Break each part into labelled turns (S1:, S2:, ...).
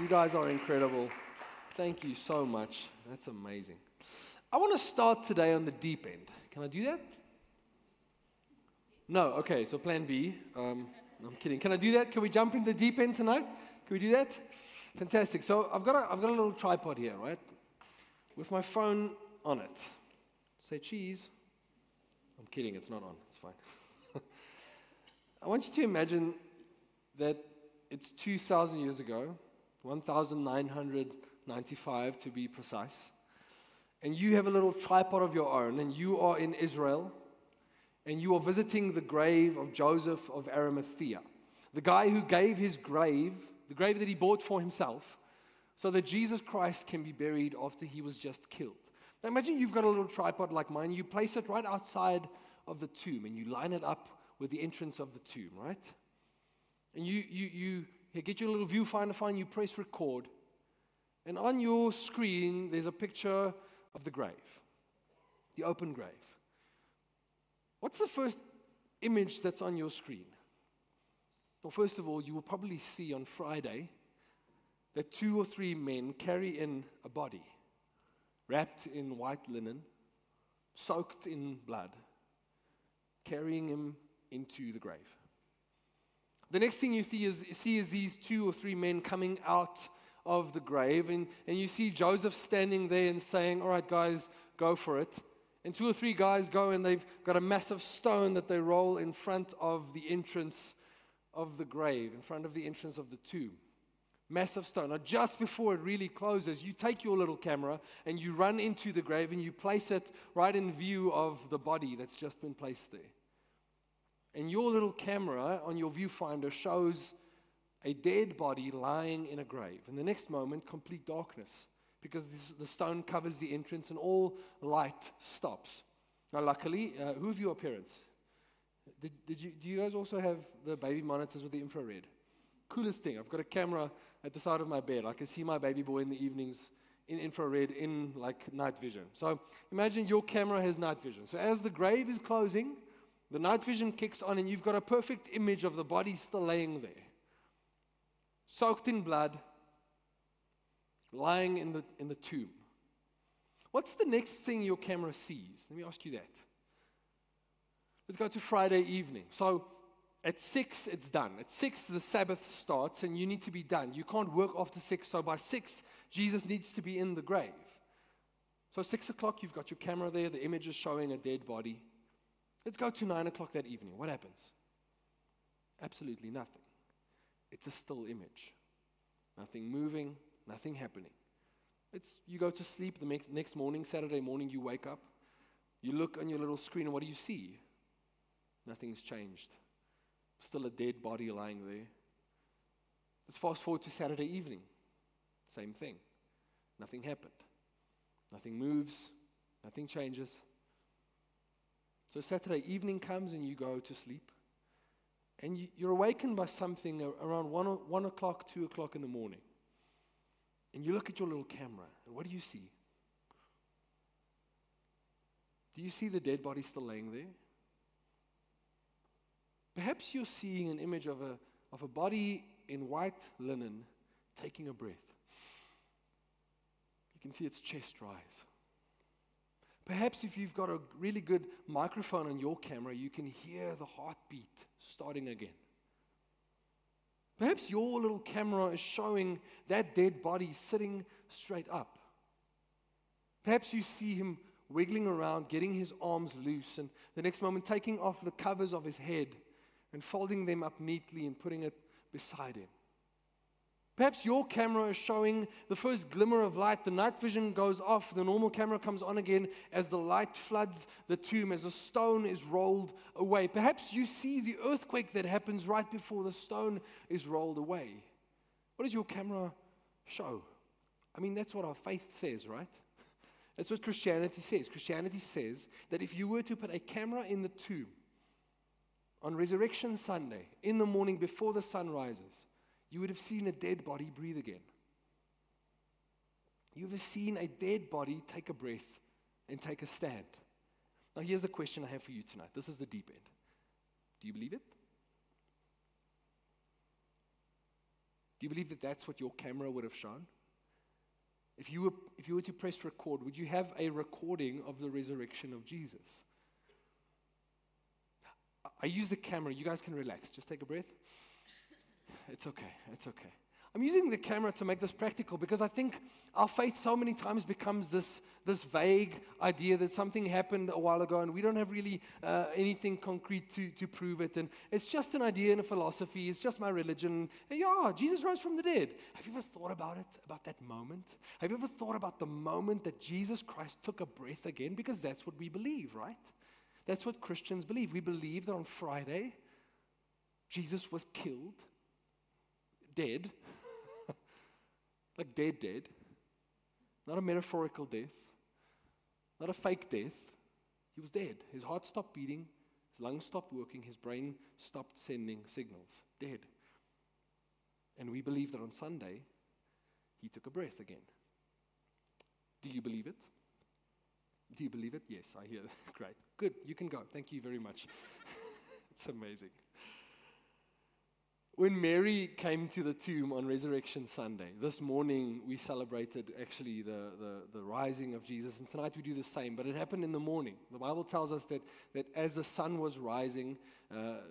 S1: You guys are incredible. Thank you so much. That's amazing. I want to start today on the deep end. Can I do that? No? Okay, so plan B. I'm kidding. Can I do that? Can we jump in the deep end tonight? Can we do that? Fantastic. So I've got a little tripod here, right? With my phone on it. Say cheese. I'm kidding, it's not on. It's fine. I want you to imagine that it's 2,000 years ago, 1,995 to be precise, and you have a little tripod of your own, and you are in Israel, and you are visiting the grave of Joseph of Arimathea, the guy who gave his grave, the grave that he bought for himself, so that Jesus Christ can be buried after he was just killed. Now imagine you've got a little tripod like mine, you place it right outside of the tomb, and you line it up with the entrance of the tomb, right? And you get your little viewfinder phone, you press record, and on your screen there's a picture of the grave, the open grave. What's the first image that's on your screen? Well, first of all, you will probably see on Friday that 2 or 3 men carry in a body, wrapped in white linen, soaked in blood, carrying him into the grave. The next thing you see is these 2 or 3 men coming out of the grave, and you see Joseph standing there and saying, all right, guys, go for it. And 2 or 3 guys go, and they've got a massive stone that they roll in front of the entrance of the grave, in front of the entrance of the tomb. Massive stone. Now, just before it really closes, you take your little camera and you run into the grave and you place it right in view of the body that's just been placed there. And your little camera on your viewfinder shows a dead body lying in a grave. And the next moment, complete darkness, because the stone covers the entrance and all light stops. Now, luckily, who of your parents? Do you guys also have the baby monitors with the infrared? Coolest thing, I've got a camera at the side of my bed. I can see my baby boy in the evenings in infrared, in like night vision. So imagine your camera has night vision. So as the grave is closing, the night vision kicks on, and you've got a perfect image of the body still laying there, soaked in blood, lying in the tomb. What's the next thing your camera sees? Let me ask you that. Let's go to Friday evening. So at 6, it's done. At 6, the Sabbath starts, and you need to be done. You can't work after 6, so by 6, Jesus needs to be in the grave. So 6 o'clock, you've got your camera there. The image is showing a dead body. Let's go to 9 o'clock that evening. What happens? Absolutely nothing. It's a still image. Nothing moving, nothing happening. You go to sleep the next morning, Saturday morning, you wake up. You look on your little screen, and what do you see? Nothing's changed. Still a dead body lying there. Let's fast forward to Saturday evening. Same thing. Nothing happened. Nothing moves. Nothing changes. So Saturday evening comes and you go to sleep. And you're awakened by something around 1 o'clock, 2 o'clock in the morning. And you look at your little camera, and what do you see? Do you see the dead body still laying there? Perhaps you're seeing an image of a body in white linen taking a breath. You can see its chest rise. Perhaps if you've got a really good microphone on your camera, you can hear the heartbeat starting again. Perhaps your little camera is showing that dead body sitting straight up. Perhaps you see him wiggling around, getting his arms loose, and the next moment taking off the covers of his head and folding them up neatly and putting it beside him. Perhaps your camera is showing the first glimmer of light. The night vision goes off. The normal camera comes on again as the light floods the tomb, as a stone is rolled away. Perhaps you see the earthquake that happens right before the stone is rolled away. What does your camera show? I mean, that's what our faith says, right? That's what Christianity says. Christianity says that if you were to put a camera in the tomb on Resurrection Sunday, in the morning before the sun rises, you would have seen a dead body breathe again. You've ever seen a dead body take a breath and take a stand? Now here's the question I have for you tonight. This is the deep end. Do you believe it? Do you believe that that's what your camera would have shown? If you were to press record, would you have a recording of the resurrection of Jesus? I use the camera. You guys can relax. Just take a breath. It's okay. It's okay. I'm using the camera to make this practical because I think our faith so many times becomes this vague idea that something happened a while ago and we don't have really anything concrete to prove it. And it's just an idea and a philosophy. It's just my religion. And yeah, Jesus rose from the dead. Have you ever thought about it, about that moment? Have you ever thought about the moment that Jesus Christ took a breath again? Because that's what we believe, right? That's what Christians believe. We believe that on Friday, Jesus was killed, dead, like dead, not a metaphorical death, not a fake death. He was dead. His heart stopped beating, his lungs stopped working, his brain stopped sending signals, dead. And we believe that on Sunday, he took a breath again. Do you believe it? Do you believe it? Yes, I hear. Great. Good. You can go. Thank you very much. It's amazing. When Mary came to the tomb on Resurrection Sunday, this morning we celebrated actually the rising of Jesus, and tonight we do the same, but it happened in the morning. The Bible tells us that as the sun was rising,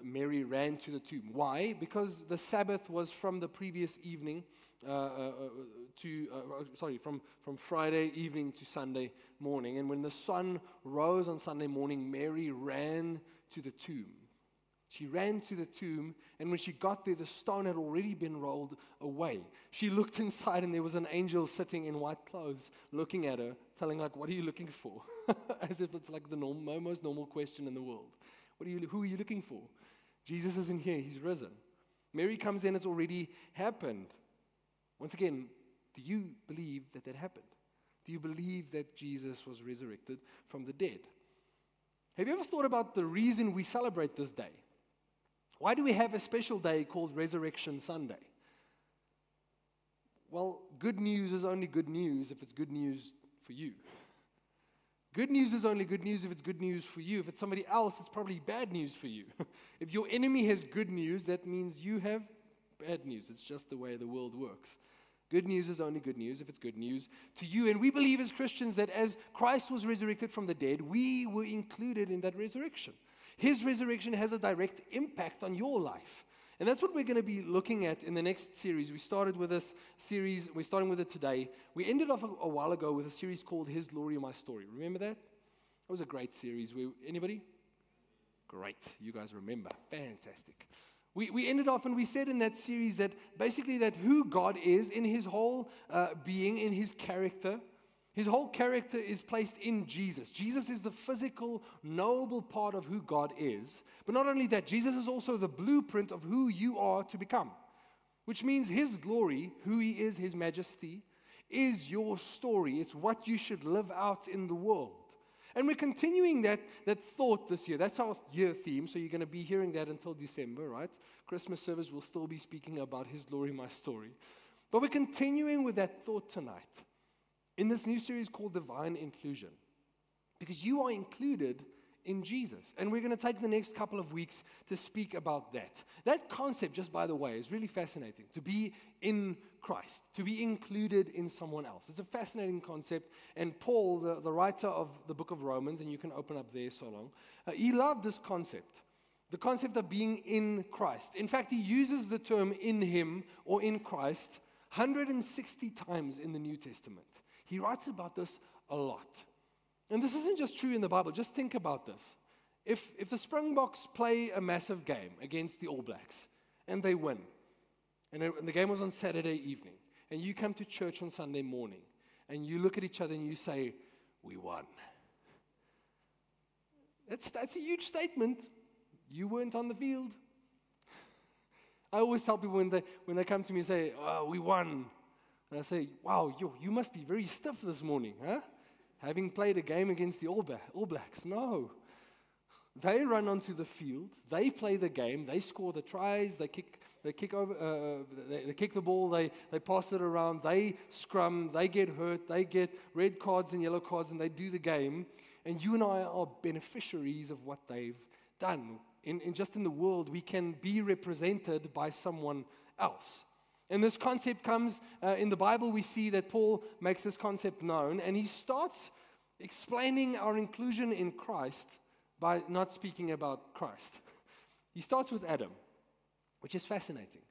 S1: Mary ran to the tomb. Why? Because the Sabbath was from the previous evening from Friday evening to Sunday morning, and when the sun rose on Sunday morning, Mary ran to the tomb. She ran to the tomb, and when she got there, the stone had already been rolled away. She looked inside, and there was an angel sitting in white clothes, looking at her, telling like, "What are you looking for?" As if it's like the most normal question in the world. Who are you looking for? Jesus isn't here. He's risen. Mary comes in. It's already happened. Once again, do you believe that happened? Do you believe that Jesus was resurrected from the dead? Have you ever thought about the reason we celebrate this day? Why do we have a special day called Resurrection Sunday? Well, good news is only good news if it's good news for you. Good news is only good news if it's good news for you. If it's somebody else, it's probably bad news for you. If your enemy has good news, that means you have bad news. It's just the way the world works. Good news is only good news if it's good news to you. And we believe as Christians that as Christ was resurrected from the dead, we were included in that resurrection. His resurrection has a direct impact on your life. And that's what we're going to be looking at in the next series. We started with this series. We're starting with it today. We ended off a while ago with a series called His Glory, My Story. Remember that? That was a great series. Anybody? Great. You guys remember. Fantastic. We ended off and we said in that series that basically that who God is in His whole being, in His character, His whole character is placed in Jesus. Jesus is the physical, knowable part of who God is. But not only that, Jesus is also the blueprint of who you are to become. Which means His glory, who He is, His majesty, is your story. It's what you should live out in the world. And we're continuing that thought this year. That's our year theme, so you're going to be hearing that until December, right? Christmas service will still be speaking about His glory, my story. But we're continuing with that thought tonight in this new series called Divine Inclusion. Because you are included in Jesus. And we're going to take the next couple of weeks to speak about that. That concept, just by the way, is really fascinating. To be in Christ, to be included in someone else. It's a fascinating concept. And Paul, the writer of the book of Romans, and you can open up there so long, he loved this concept. The concept of being in Christ. In fact, he uses the term in Him or in Christ 160 times in the New Testament. He writes about this a lot. And this isn't just true in the Bible. Just think about this. If the Springboks play a massive game against the All Blacks and they win, and the game was on Saturday evening, and you come to church on Sunday morning, and you look at each other and you say, "We won." That's a huge statement. You weren't on the field. I always tell people when they come to me and say, "Oh, we won," and I say, "Wow, you must be very stiff this morning, huh? Having played a game against the All Blacks." No. They run onto the field, they play the game, they score the tries, they kick the ball, they pass it around, they scrum, they get hurt, they get red cards and yellow cards, and they do the game. And you and I are beneficiaries of what they've done. In the world, we can be represented by someone else. And this concept comes in the Bible. We see that Paul makes this concept known, and he starts explaining our inclusion in Christ by not speaking about Christ. He starts with Adam, which is fascinating.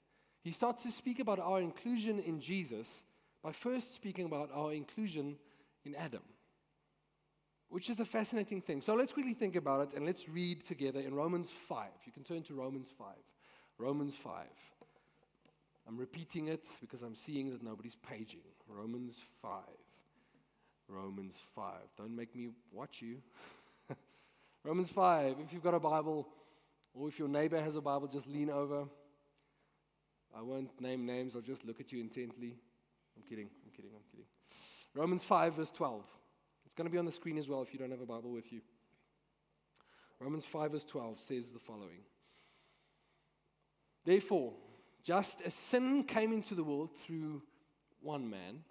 S1: He starts to speak about our inclusion in Jesus by first speaking about our inclusion in Adam, which is a fascinating thing. So let's quickly think about it, and let's read together in Romans 5. You can turn to Romans 5. Romans 5. I'm repeating it because I'm seeing that nobody's paging. Romans 5. Romans 5. Don't make me watch you. Romans 5. If you've got a Bible, or if your neighbor has a Bible, just lean over. I won't name names. I'll just look at you intently. I'm kidding. Romans 5, verse 12. It's going to be on the screen as well if you don't have a Bible with you. Romans 5, verse 12 says the following. Therefore, just as sin came into the world through one man,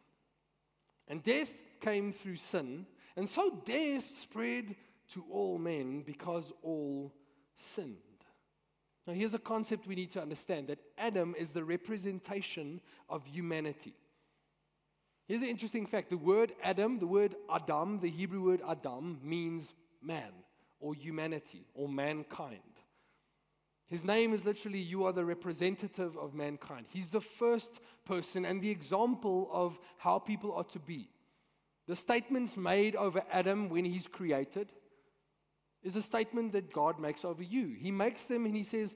S1: and death came through sin, and so death spread to all men because all sinned. Now here's a concept we need to understand, that Adam is the representation of humanity. Here's an interesting fact. The word Adam, the Hebrew word Adam, means man or humanity or mankind. His name is literally, you are the representative of mankind. He's the first person and the example of how people are to be. The statements made over Adam when he's created is a statement that God makes over you. He makes them and he says,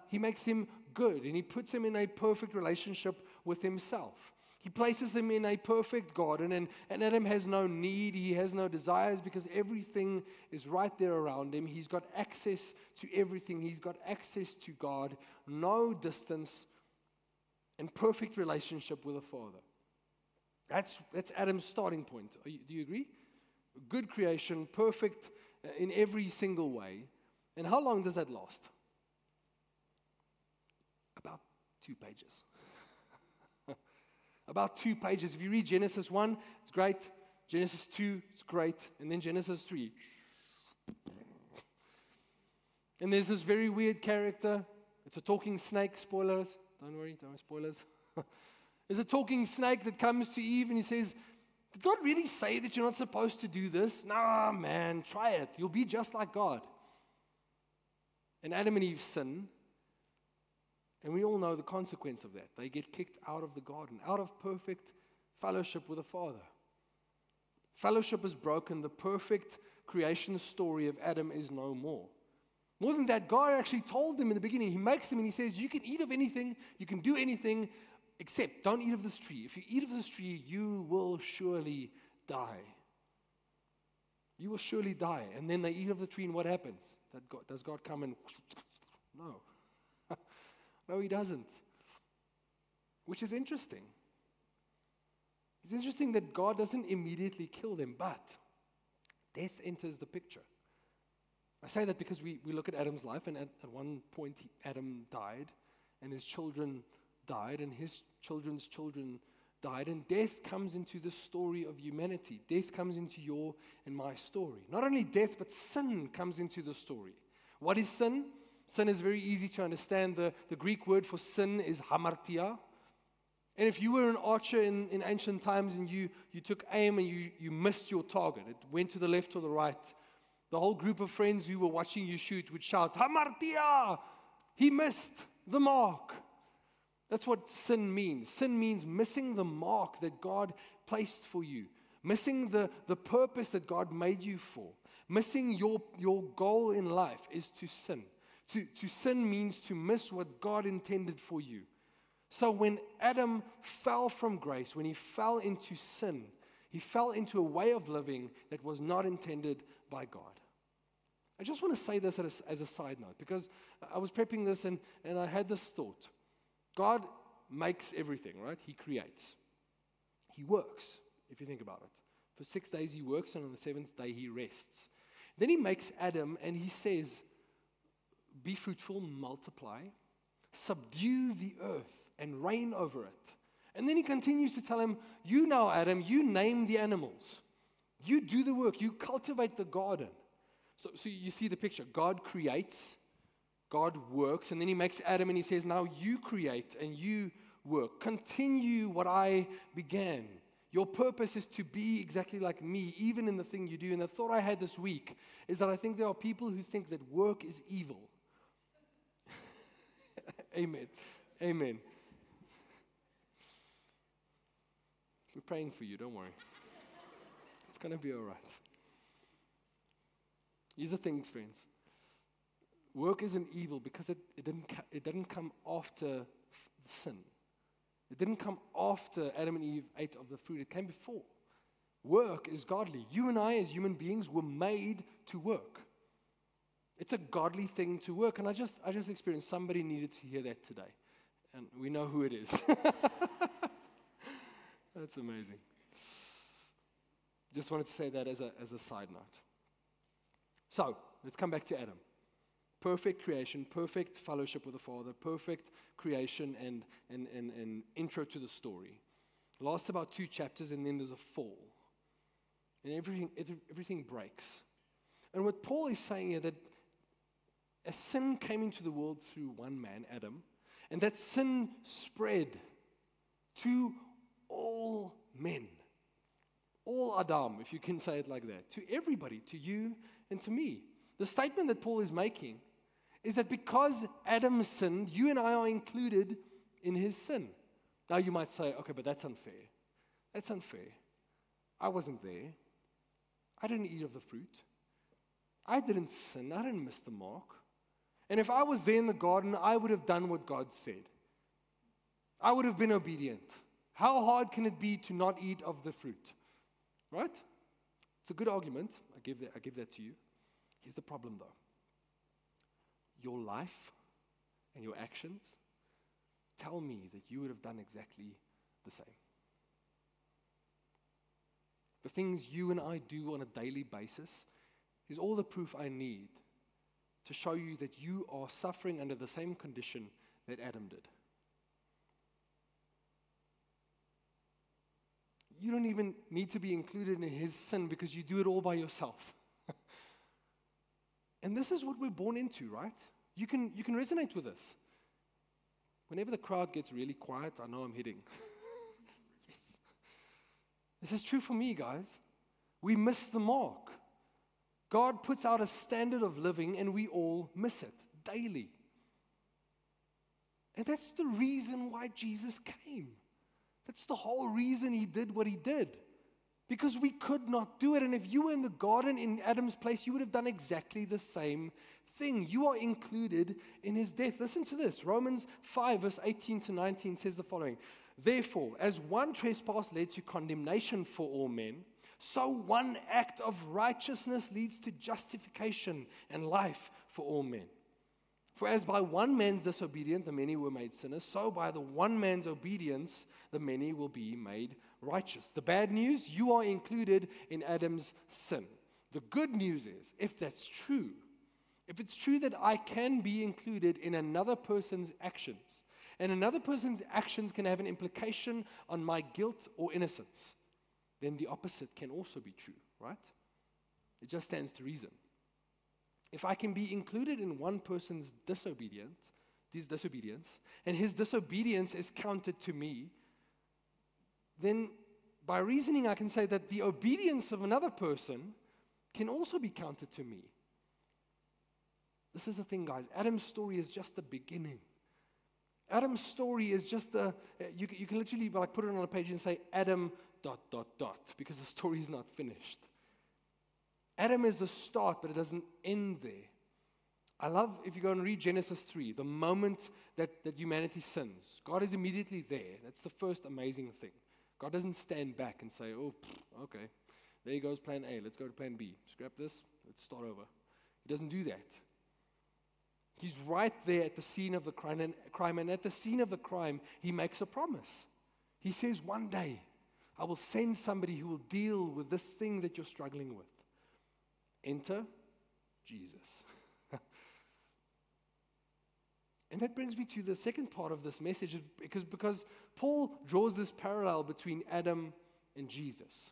S1: he makes him good and he puts him in a perfect relationship with himself. He places him in a perfect garden, and Adam has no need, he has no desires because everything is right there around him. He's got access to everything. He's got access to God, no distance, and perfect relationship with the Father. That's Adam's starting point. Do you agree? Good creation, perfect in every single way. And how long does that last? About 2 pages. About 2 pages. If you read Genesis 1, it's great. Genesis 2, it's great. And then Genesis 3. And there's this very weird character. It's a talking snake. Spoilers. Don't worry, spoilers. There's a talking snake that comes to Eve and he says, did God really say that you're not supposed to do this? Nah, man, try it. You'll be just like God. And Adam and Eve sin. And we all know the consequence of that. They get kicked out of the garden, out of perfect fellowship with the Father. Fellowship is broken. The perfect creation story of Adam is no more. More than that, God actually told them in the beginning. He makes them and he says, you can eat of anything, you can do anything, except don't eat of this tree. If you eat of this tree, you will surely die. You will surely die. And then they eat of the tree and what happens? Does God come and... No. No, he doesn't. Which is interesting. It's interesting that God doesn't immediately kill them, but death enters the picture. I say that because we look at Adam's life, and at one point Adam died, and his children died, and his children's children died, and death comes into the story of humanity. Death comes into your and my story. Not only death, but sin comes into the story. What is sin? Sin is very easy to understand. The Greek word for sin is hamartia. And if you were an archer in ancient times and you took aim and you missed your target, it went to the left or the right, the whole group of friends who were watching you shoot would shout, hamartia! He missed the mark. That's what sin means. Sin means missing the mark that God placed for you. Missing the purpose that God made you for. Missing your goal in life is to sin. To sin means to miss what God intended for you. So when Adam fell from grace, when he fell into sin, he fell into a way of living that was not intended by God. I just want to say this as a side note, because I was prepping this and I had this thought. God makes everything, right? He creates. He works, if you think about it. For 6 days he works, and on the 7th day he rests. Then he makes Adam and he says, be fruitful, multiply, subdue the earth and reign over it. And then he continues to tell him, you now, Adam, you name the animals. You do the work. You cultivate the garden. So you see the picture. God creates, God works, and then he makes Adam and he says, now you create and you work. Continue what I began. Your purpose is to be exactly like me, even in the thing you do. And the thought I had this week is that I think there are people who think that work is evil. Amen. Amen. We're praying for you, don't worry. It's going to be all right. Here's the thing, friends. Work isn't evil because it didn't come after sin. It didn't come after Adam and Eve ate of the fruit. It came before. Work is godly. You and I, as human beings, were made to work. It's a godly thing to work. And I just experienced somebody needed to hear that today. And we know who it is. That's amazing. Just wanted to say that as a side note. So, let's come back to Adam. Perfect creation, perfect fellowship with the Father, perfect creation and intro to the story. It lasts about 2 chapters and then there's a fall. And everything breaks. And what Paul is saying here, that a sin came into the world through one man, Adam, and that sin spread to all men. All Adam, if you can say it like that. To everybody, to you and to me. The statement that Paul is making is that because Adam sinned, you and I are included in his sin. Now you might say, okay, but that's unfair. That's unfair. I wasn't there. I didn't eat of the fruit. I didn't sin. I didn't miss the mark. And if I was there in the garden, I would have done what God said. I would have been obedient. How hard can it be to not eat of the fruit? Right? It's a good argument. I give that to you. Here's the problem, though. Your life and your actions tell me that you would have done exactly the same. The things you and I do on a daily basis is all the proof I need to show you that you are suffering under the same condition that Adam did. You don't even need to be included in his sin because you do it all by yourself. And this is what we're born into, right? You can resonate with this. Whenever the crowd gets really quiet, I know I'm hitting. Yes. This is true for me, guys. We miss the mark. God puts out a standard of living and we all miss it daily. And that's the reason why Jesus came. That's the whole reason he did what he did. Because we could not do it. And if you were in the garden in Adam's place, you would have done exactly the same thing. You are included in his death. Listen to this. Romans 5 verse 18 to 19 says the following. Therefore, as one trespass led to condemnation for all men, so one act of righteousness leads to justification and life for all men. For as by one man's disobedience the many were made sinners, so by the one man's obedience the many will be made righteous. The bad news, you are included in Adam's sin. The good news is, if that's true, if it's true that I can be included in another person's actions, and another person's actions can have an implication on my guilt or innocence, then the opposite can also be true, right? It just stands to reason. If I can be included in one person's disobedience, and his disobedience is counted to me, then by reasoning I can say that the obedience of another person can also be counted to me. This is the thing, guys. Adam's story is just the beginning. Adam's story is just you can literally like put it on a page and say Adam ... because the story is not finished. Adam is the start, but it doesn't end there. I love, if you go and read Genesis 3, the moment that humanity sins, God is immediately there. That's the first amazing thing. God doesn't stand back and say, oh, okay, there goes plan A, let's go to plan B. Scrap this, let's start over. He doesn't do that. He's right there at the scene of the crime, and at the scene of the crime, he makes a promise. He says, one day, I will send somebody who will deal with this thing that you're struggling with. Enter Jesus. And that brings me to the second part of this message, because Paul draws this parallel between Adam and Jesus.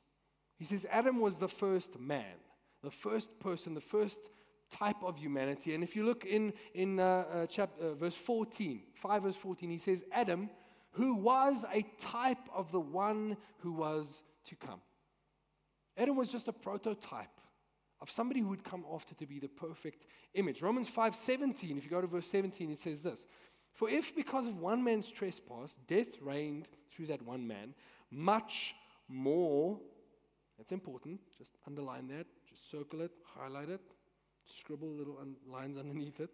S1: He says Adam was the first man, the first person, the first type of humanity. And if you look in verse 14, 5 verse 14, he says, Adam, who was a type of the one who was to come. Adam was just a prototype of somebody who would come after to be the perfect image. Romans 5:17, if you go to verse 17, it says this: For if because of one man's trespass, death reigned through that one man, much more, that's important, just underline that, just circle it, highlight it, scribble little lines underneath it.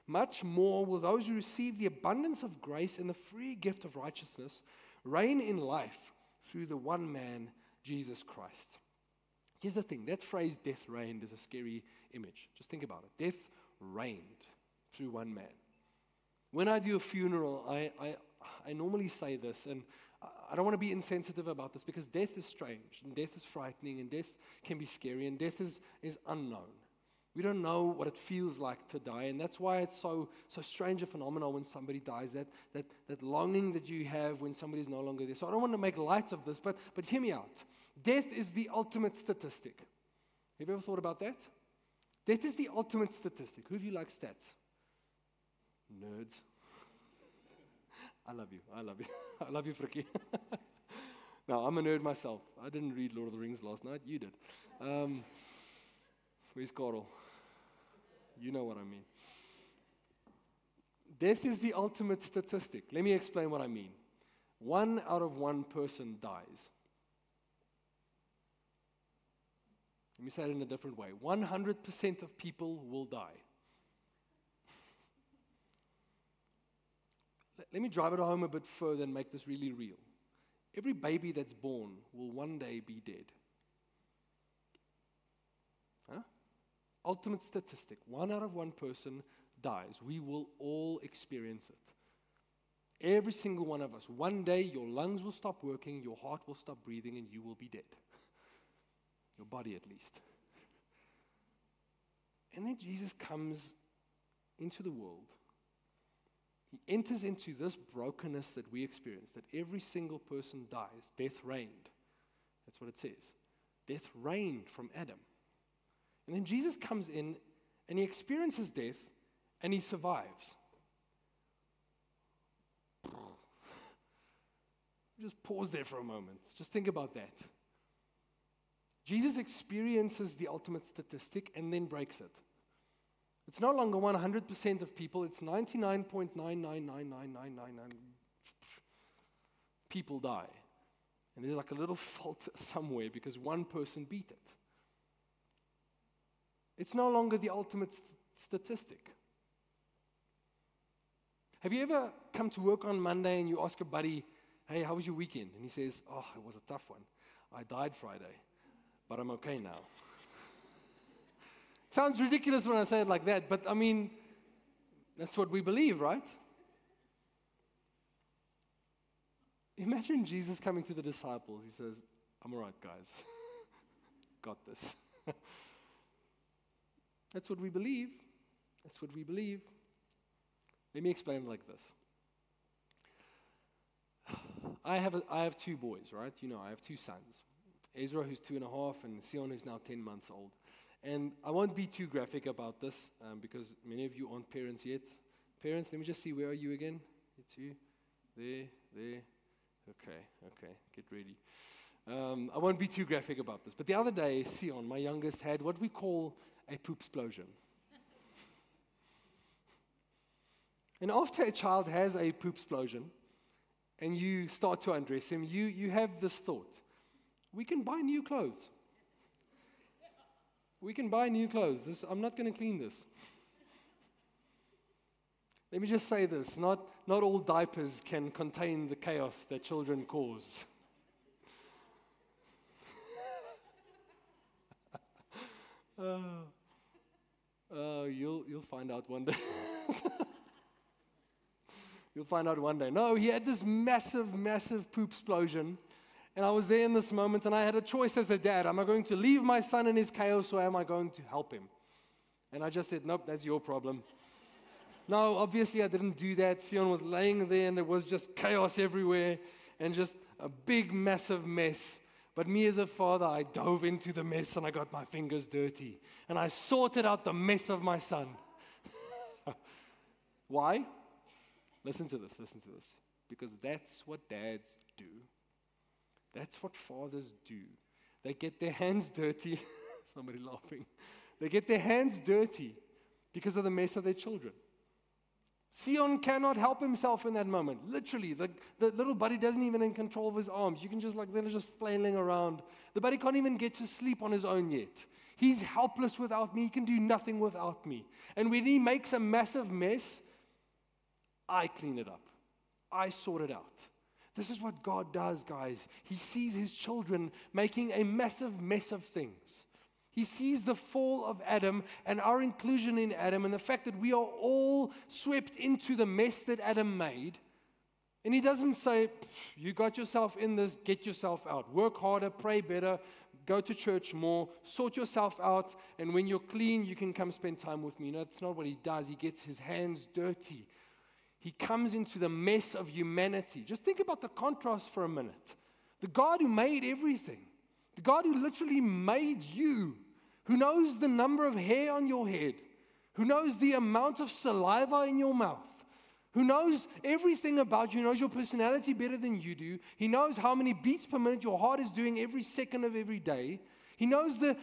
S1: Much more will those who receive the abundance of grace and the free gift of righteousness reign in life through the one man, Jesus Christ. Here's the thing, that phrase, death reigned, is a scary image. Just think about it. Death reigned through one man. When I do a funeral, I normally say this, and I don't want to be insensitive about this, because death is strange, and death is frightening, and death can be scary, and death is unknown. We don't know what it feels like to die, and that's why it's so strange a phenomenon when somebody dies, that longing that you have when somebody's no longer there. So I don't want to make light of this, but hear me out. Death is the ultimate statistic. Have you ever thought about that? Death is the ultimate statistic. Who of you like stats? Nerds. I love you. I love you, Frikkie. No, I'm a nerd myself. I didn't read Lord of the Rings last night. You did. Where's Carl? You know what I mean. Death is the ultimate statistic. Let me explain what I mean. 1 out of 1 person dies. Let me say it in a different way. 100% of people will die. Let me drive it home a bit further and make this really real. Every baby that's born will one day be dead. Huh? Ultimate statistic. 1 out of 1 person dies. We will all experience it. Every single one of us. One day your lungs will stop working, your heart will stop breathing, and you will be dead. Your body at least. And then Jesus comes into the world. He enters into this brokenness that we experience, that every single person dies. Death reigned. That's what it says. Death reigned from Adam. And then Jesus comes in and he experiences death and he survives. Just pause there for a moment. Just think about that. Jesus experiences the ultimate statistic and then breaks it. It's no longer 100% of people, it's 99.9999999 people die. And there's like a little fault somewhere because one person beat it. It's no longer the ultimate statistic. Have you ever come to work on Monday and you ask a buddy, hey, how was your weekend? And he says, oh, it was a tough one. I died Friday, but I'm okay now. It sounds ridiculous when I say it like that, but I mean, that's what we believe, right? Imagine Jesus coming to the disciples. He says, I'm all right, guys. Got this. That's what we believe. That's what we believe. Let me explain it like this. I have 2 boys, right? You know, I have 2 sons. Ezra, who's 2.5, and Sion, who's now 10 months old. And I won't be too graphic about this because many of you aren't parents yet. Parents, let me just see, where are you again? It's you. There. Okay, get ready. I won't be too graphic about this. But the other day, Sion, my youngest, had what we call a poop explosion. And after a child has a poop explosion, and you start to undress him, you have this thought, we can buy new clothes. We can buy new clothes. I'm not going to clean this. Let me just say this, not all diapers can contain the chaos that children cause. You'll find out one day. You'll find out one day. No, he had this massive poop explosion. And I was there in this moment, and I had a choice as a dad. Am I going to leave my son in his chaos, or am I going to help him? And I just said, nope, that's your problem. No, obviously I didn't do that. Sion was laying there, and there was just chaos everywhere, and just a big, massive mess. But me as a father, I dove into the mess, and I got my fingers dirty. And I sorted out the mess of my son. Why? Listen to this. because that's what dads do. That's what fathers do. They get their hands dirty. Somebody laughing. They get their hands dirty because of the mess of their children. Sion cannot help himself in that moment. Literally, the little buddy doesn't even in control of his arms. You can just they're just flailing around. The buddy can't even get to sleep on his own yet. He's helpless without me. He can do nothing without me. And when he makes a massive mess, I clean it up. I sort it out. This is what God does, guys. He sees his children making a massive mess of things. He sees the fall of Adam and our inclusion in Adam and the fact that we are all swept into the mess that Adam made. And he doesn't say, you got yourself in this, get yourself out. Work harder, pray better, go to church more, sort yourself out, and when you're clean, you can come spend time with me. No, that's not what he does. He gets his hands dirty. He comes into the mess of humanity. Just think about the contrast for a minute. The God who made everything, the God who literally made you, who knows the number of hair on your head, who knows the amount of saliva in your mouth, who knows everything about you, knows your personality better than you do. He knows how many beats per minute your heart is doing every second of every day. He knows the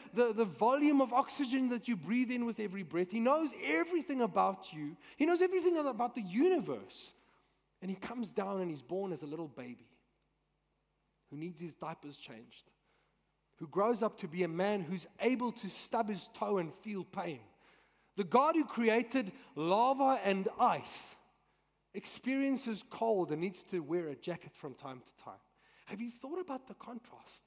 S1: volume of oxygen that you breathe in with every breath. He knows everything about you. He knows everything about the universe. And he comes down and he's born as a little baby who needs his diapers changed, who grows up to be a man who's able to stub his toe and feel pain. The God who created lava and ice experiences cold and needs to wear a jacket from time to time. Have you thought about the contrast?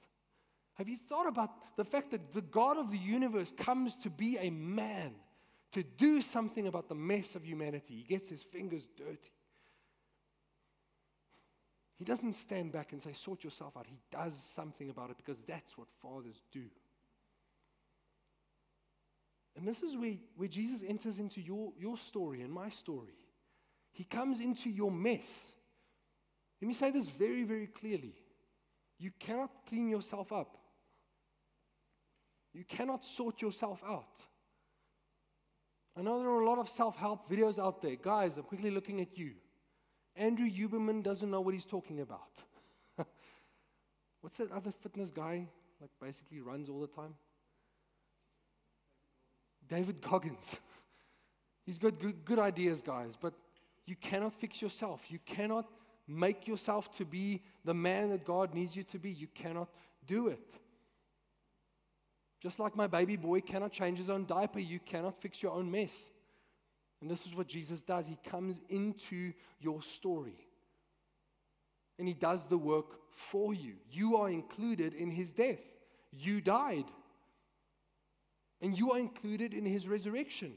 S1: Have you thought about the fact that the God of the universe comes to be a man, to do something about the mess of humanity? He gets his fingers dirty. He doesn't stand back and say, sort yourself out. He does something about it because that's what fathers do. And this is where Jesus enters into your story and my story. He comes into your mess. Let me say this very, very clearly. You cannot clean yourself up. You cannot sort yourself out. I know there are a lot of self-help videos out there. Guys, I'm quickly looking at you. Andrew Huberman doesn't know what he's talking about. What's that other fitness guy, basically runs all the time? David Goggins. He's got good ideas, guys, but you cannot fix yourself. You cannot make yourself to be the man that God needs you to be. You cannot do it. Just like my baby boy cannot change his own diaper, you cannot fix your own mess. And this is what Jesus does. He comes into your story. And he does the work for you. You are included in his death. You died. And you are included in his resurrection.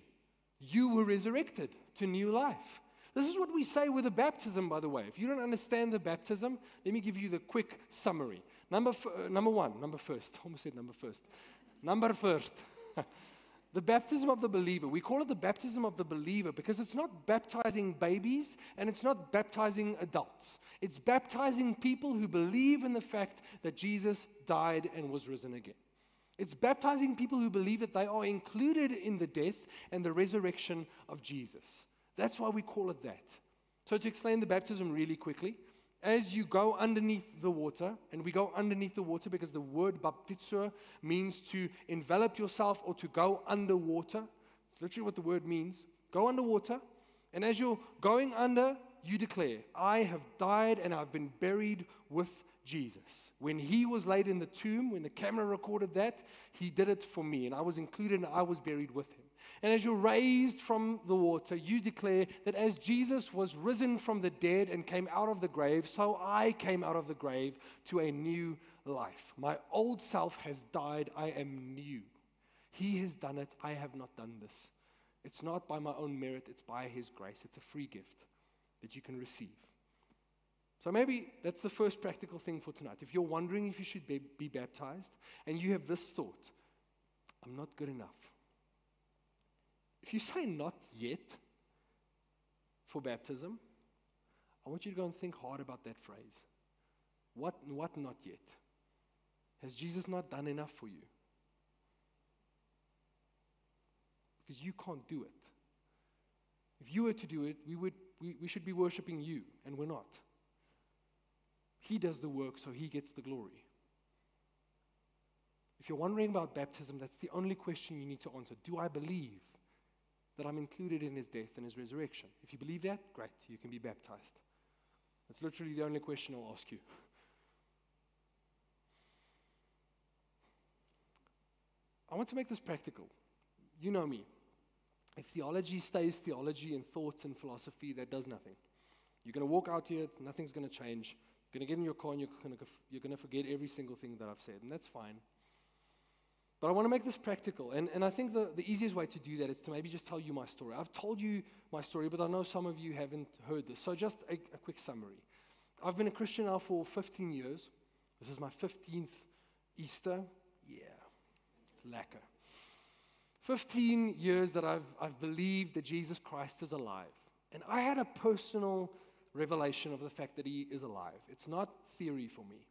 S1: You were resurrected to new life. This is what we say with the baptism, by the way. If you don't understand the baptism, let me give you the quick summary. Number first. Almost said number first. Number first. The baptism of the believer. We call it the baptism of the believer because it's not baptizing babies and it's not baptizing adults. It's baptizing people who believe in the fact that Jesus died and was risen again. It's baptizing people who believe that they are included in the death and the resurrection of Jesus. That's why we call it that. So to explain the baptism really quickly, as you go underneath the water, and we go underneath the water because the word baptizo means to envelop yourself or to go underwater. It's literally what the word means. Go underwater, and as you're going under, you declare, I have died and I've been buried with Jesus. When he was laid in the tomb, when the camera recorded that, he did it for me, and I was included and I was buried with him. And as you're raised from the water, you declare that as Jesus was risen from the dead and came out of the grave, so I came out of the grave to a new life. My old self has died. I am new. He has done it. I have not done this. It's not by my own merit. It's by his grace. It's a free gift that you can receive. So maybe that's the first practical thing for tonight. If you're wondering if you should be baptized and you have this thought, I'm not good enough. If you say not yet for baptism, I want you to go and think hard about that phrase. What not yet? Has Jesus not done enough for you? Because you can't do it. If you were to do it, we should be worshiping you, and we're not. He does the work, so He gets the glory. If you're wondering about baptism, that's the only question you need to answer. Do I believe that I'm included in His death and His resurrection? If you believe that, great, you can be baptized. That's literally the only question I'll ask you. I want to make this practical. You know me. If theology stays theology and thoughts and philosophy, that does nothing. You're going to walk out here, nothing's going to change. You're going to get in your car and you're going to forget every single thing that I've said, and that's fine. But I want to make this practical, and I think the easiest way to do that is to maybe just tell you my story. I've told you my story, but I know some of you haven't heard this. So just a quick summary. I've been a Christian now for 15 years. This is my 15th Easter. Yeah, it's lacquer. 15 years that I've believed that Jesus Christ is alive. And I had a personal revelation of the fact that He is alive. It's not theory for me.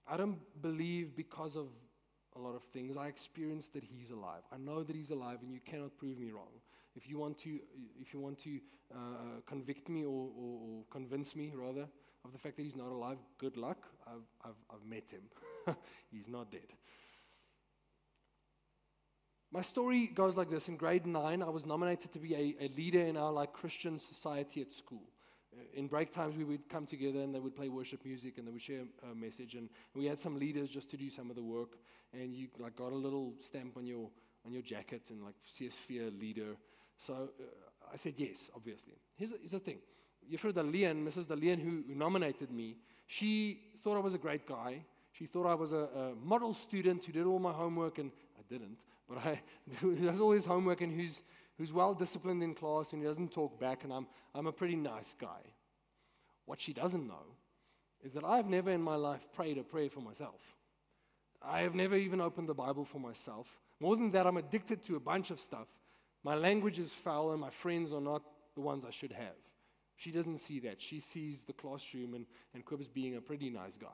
S1: I don't believe because of a lot of things. I experienced that He's alive. I know that He's alive, and you cannot prove me wrong. If you want to convict me or convince me, rather, of the fact that He's not alive, good luck. I've met Him. He's not dead. My story goes like this. In grade 9, I was nominated to be a leader in our Christian society at school. In break times, we would come together and they would play worship music and they would share a message. And we had some leaders just to do some of the work. And you got a little stamp on your jacket and CS4 leader. So I said yes, obviously. Here's the thing. Juffrou Dalian, Mrs. Dalian, who nominated me, she thought I was a great guy. She thought I was a model student who did all my homework, and I didn't. But who does all his homework and who's well-disciplined in class and he doesn't talk back, and I'm a pretty nice guy. What she doesn't know is that I've never in my life prayed a prayer for myself. I have never even opened the Bible for myself. More than that, I'm addicted to a bunch of stuff. My language is foul and my friends are not the ones I should have. She doesn't see that. She sees the classroom and Quibs being a pretty nice guy.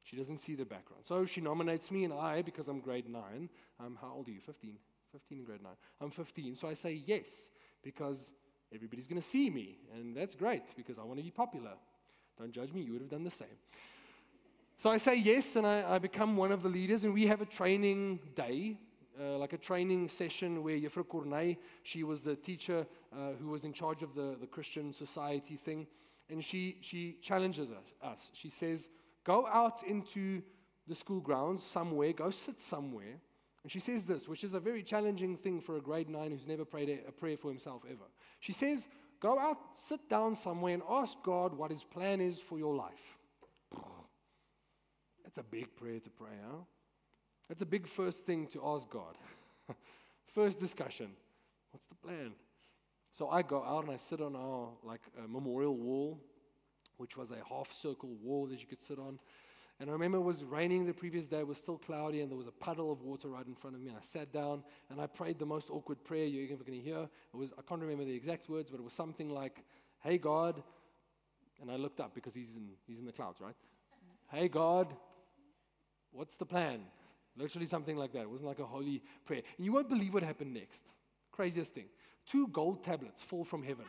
S1: She doesn't see the background. So she nominates me, and because I'm grade 9, how old are you? 15? 15 in grade 9. I'm 15, so I say yes, because everybody's going to see me, and that's great, because I want to be popular. Don't judge me, you would have done the same. So I say yes, and I become one of the leaders, and we have a training day, like a training session where Juffrou Corneille, she was the teacher who was in charge of the Christian society thing, and she challenges us. She says, go out into the school grounds somewhere, go sit somewhere. And she says this, which is a very challenging thing for a grade 9 who's never prayed a prayer for himself ever. She says, go out, sit down somewhere and ask God what His plan is for your life. That's a big prayer to pray, huh? That's a big first thing to ask God. First discussion, what's the plan? So I go out and I sit on our memorial wall, which was a half-circle wall that you could sit on. And I remember it was raining the previous day. It was still cloudy, and there was a puddle of water right in front of me. And I sat down, and I prayed the most awkward prayer you're ever going to hear. I can't remember the exact words, but it was something like, hey, God. And I looked up because he's in the clouds, right? Hey, God, what's the plan? Literally something like that. It wasn't like a holy prayer. And you won't believe what happened next. Craziest thing. 2 gold tablets fall from heaven.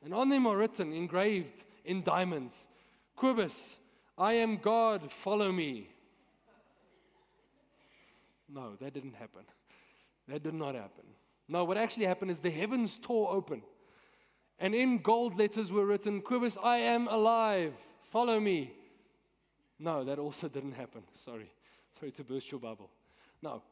S1: And on them are written, engraved in diamonds, Quibus, I am God, follow me. No, that didn't happen. That did not happen. No, what actually happened is the heavens tore open. And in gold letters were written, Quibus, I am alive, follow me. No, that also didn't happen. Sorry to burst your bubble. No,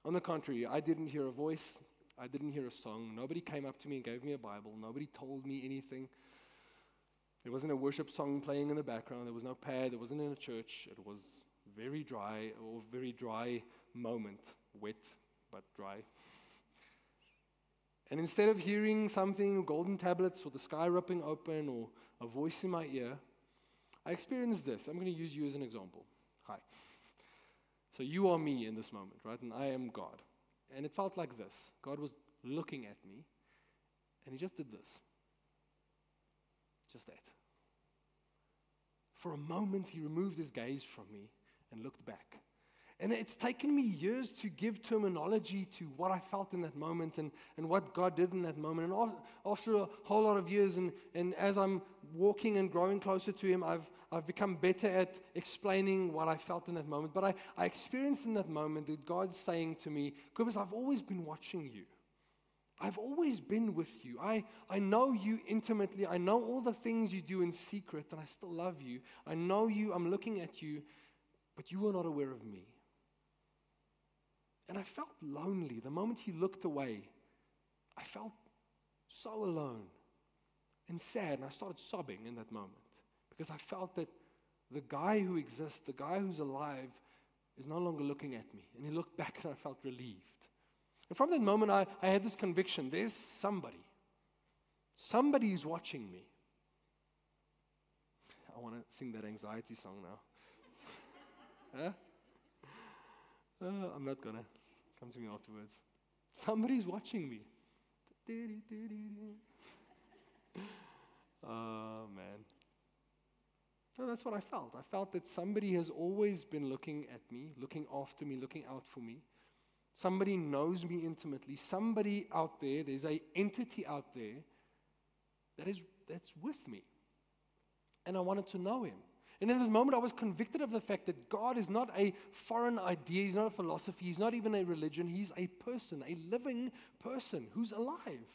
S1: on the contrary, I didn't hear a voice. I didn't hear a song. Nobody came up to me and gave me a Bible. Nobody told me anything. There wasn't a worship song playing in the background. There was no pad. It wasn't in a church. It was very dry moment. Wet, but dry. And instead of hearing something, golden tablets or the sky ripping open or a voice in my ear, I experienced this. I'm going to use you as an example. Hi. So you are me in this moment, right? And I am God. And it felt like this. God was looking at me, and He just did this. Just that. For a moment, He removed His gaze from me and looked back. And it's taken me years to give terminology to what I felt in that moment and what God did in that moment. And after a whole lot of years, and as I'm walking and growing closer to Him, I've become better at explaining what I felt in that moment. But I experienced in that moment that God's saying to me, Cobus, I've always been watching you. I've always been with you. I know you intimately. I know all the things you do in secret, and I still love you. I know you. I'm looking at you, but you are not aware of me. And I felt lonely. The moment He looked away, I felt so alone and sad. And I started sobbing in that moment because I felt that the guy who exists, the guy who's alive, is no longer looking at me. And He looked back and I felt relieved. And from that moment, I had this conviction, there's somebody. Somebody who's watching me. I want to sing that anxiety song now. Huh? I'm not going to. Come to me afterwards. Somebody's watching me. Oh, man. So that's what I felt. I felt that somebody has always been looking at me, looking after me, looking out for me. Somebody knows me intimately. Somebody out there, there's an entity out there that's with me. And I wanted to know Him. And in this moment, I was convicted of the fact that God is not a foreign idea. He's not a philosophy. He's not even a religion. He's a person, a living person who's alive.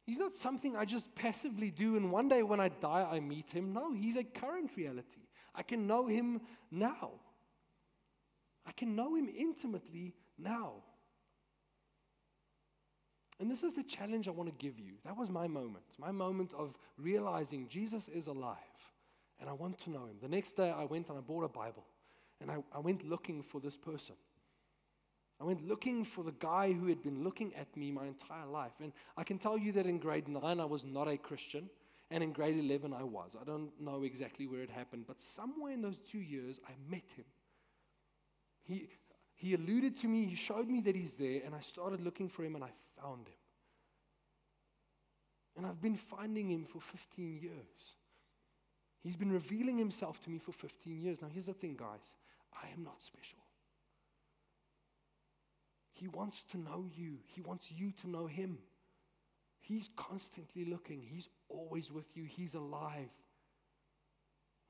S1: He's not something I just passively do, and one day when I die, I meet Him. No, He's a current reality. I can know Him now. I can know Him intimately now. And this is the challenge I want to give you. That was my moment of realizing Jesus is alive. And I want to know Him. The next day I went and I bought a Bible. And I went looking for this person. I went looking for the guy who had been looking at me my entire life. And I can tell you that in grade 9 I was not a Christian. And in grade 11 I was. I don't know exactly where it happened. But somewhere in those 2 years I met Him. He alluded to me. He showed me that He's there. And I started looking for Him and I found Him. And I've been finding Him for 15 years. He's been revealing Himself to me for 15 years. Now, here's the thing, guys. I am not special. He wants to know you. He wants you to know Him. He's constantly looking. He's always with you. He's alive.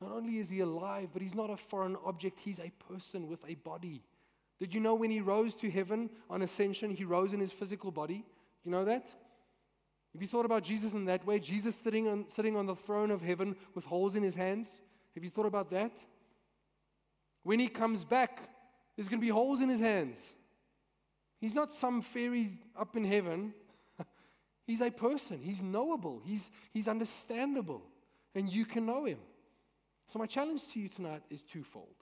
S1: Not only is He alive, but He's not a foreign object. He's a person with a body. Did you know when He rose to heaven on ascension, He rose in His physical body? You know that? Have you thought about Jesus in that way? Jesus sitting on the throne of heaven with holes in His hands? Have you thought about that? When He comes back, there's going to be holes in His hands. He's not some fairy up in heaven. He's a person. He's knowable. He's understandable. And you can know Him. So my challenge to you tonight is twofold.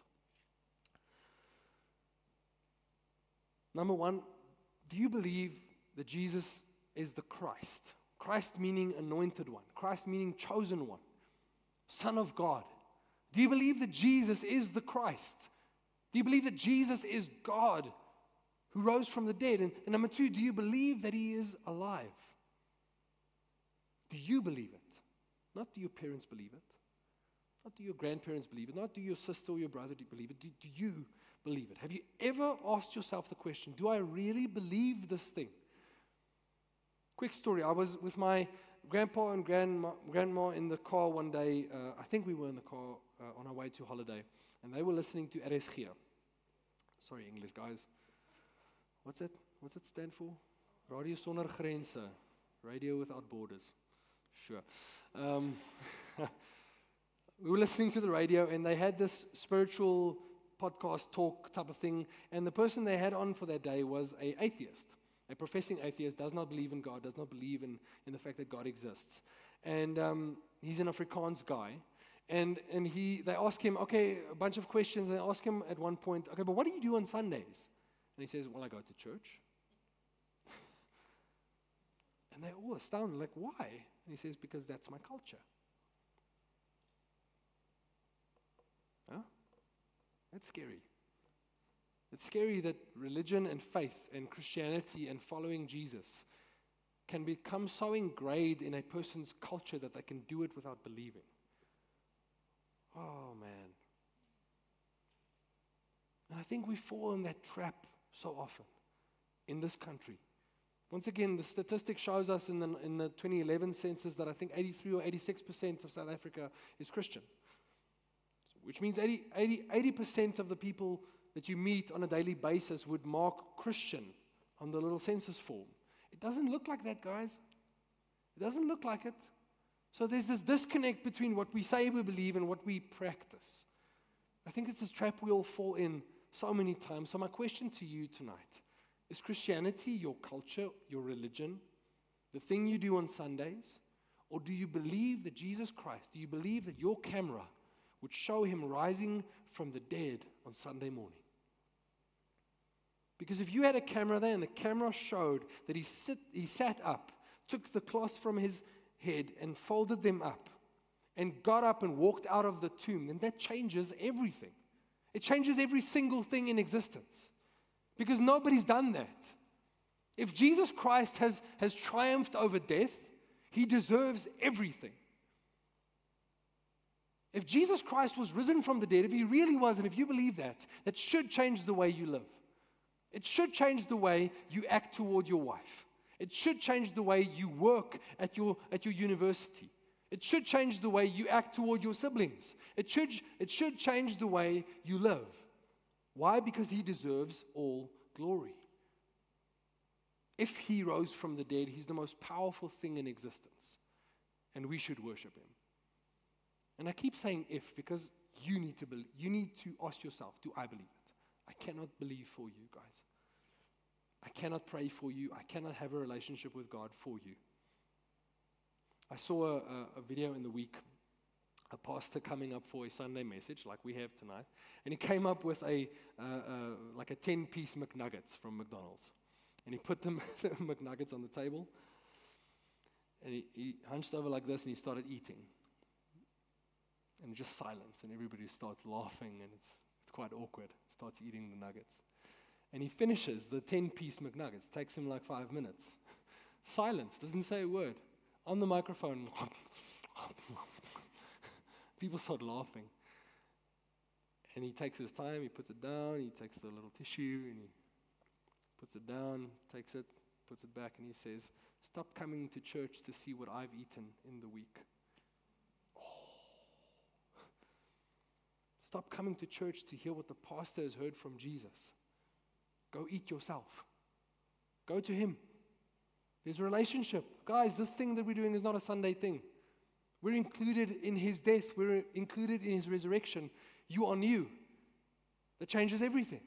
S1: Number one, do you believe that Jesus is the Christ? Christ meaning anointed one. Christ meaning chosen one. Son of God. Do you believe that Jesus is the Christ? Do you believe that Jesus is God who rose from the dead? And number two, do you believe that He is alive? Do you believe it? Not do your parents believe it. Not do your grandparents believe it. Not do your sister or your brother believe it. Do you believe it? Have you ever asked yourself the question, do I really believe this thing? Quick story. I was with my grandpa and grandma in the car one day. I think we were in the car on our way to holiday. And they were listening to RSG. Sorry, English guys. What's it stand for? Radio Sonder Grense. Radio without borders. Sure. We were listening to the radio and they had this spiritual podcast talk type of thing. And the person they had on for that day was an atheist. A professing atheist, does not believe in God, does not believe in the fact that God exists. And he's an Afrikaans guy. And they ask him, okay, a bunch of questions. And they ask him at one point, okay, but what do you do on Sundays? And he says, well, I go to church. And they're all astounded, like, why? And he says, because that's my culture. Huh? That's scary. It's scary that religion and faith and Christianity and following Jesus can become so ingrained in a person's culture that they can do it without believing. Oh, man. And think we fall in that trap so often in this country. Once again, the statistic shows us in the 2011 census that I think 83 or 86% of South Africa is Christian. Which means 80% of the people that you meet on a daily basis would mark Christian on the little census form. It doesn't look like that, guys. It doesn't look like it. So there's this disconnect between what we say we believe and what we practice. I think it's a trap we all fall in so many times. So my question to you tonight, is Christianity your culture, your religion, the thing you do on Sundays? Or do you believe that Jesus Christ, do you believe that your camera would show him rising from the dead on Sunday morning? Because if you had a camera there and the camera showed that he sat up, took the cloth from his head and folded them up and got up and walked out of the tomb, then that changes everything. It changes every single thing in existence. Because nobody's done that. If Jesus Christ has triumphed over death, he deserves everything. If Jesus Christ was risen from the dead, if he really was, and if you believe that, that should change the way you live. It should change the way you act toward your wife. It should change the way you work at your university. It should change the way you act toward your siblings. It should change the way you live. Why? Because he deserves all glory. If he rose from the dead, he's the most powerful thing in existence. And we should worship him. And I keep saying if because you need to believe. You need to ask yourself, do I believe it? I cannot believe for you, guys. I cannot pray for you. I cannot have a relationship with God for you. I saw a video in the week, a pastor coming up for a Sunday message like we have tonight, and he came up with like a 10-piece McNuggets from McDonald's. And he put the McNuggets on the table, and he hunched over like this, and he started eating. And just silence, and everybody starts laughing, and it's quite awkward. Starts eating the nuggets. And he finishes the 10-piece McNuggets. Takes him like 5 minutes. Silence, doesn't say a word. On the microphone, people start laughing. And he takes his time, he puts it down, he takes the little tissue, and he puts it down, takes it, puts it back, and he says, "Stop coming to church to see what I've eaten in the week." Stop coming to church to hear what the pastor has heard from Jesus. Go eat yourself. Go to him. There's a relationship. Guys, this thing that we're doing is not a Sunday thing. We're included in his death. We're included in his resurrection. You are new. That changes everything.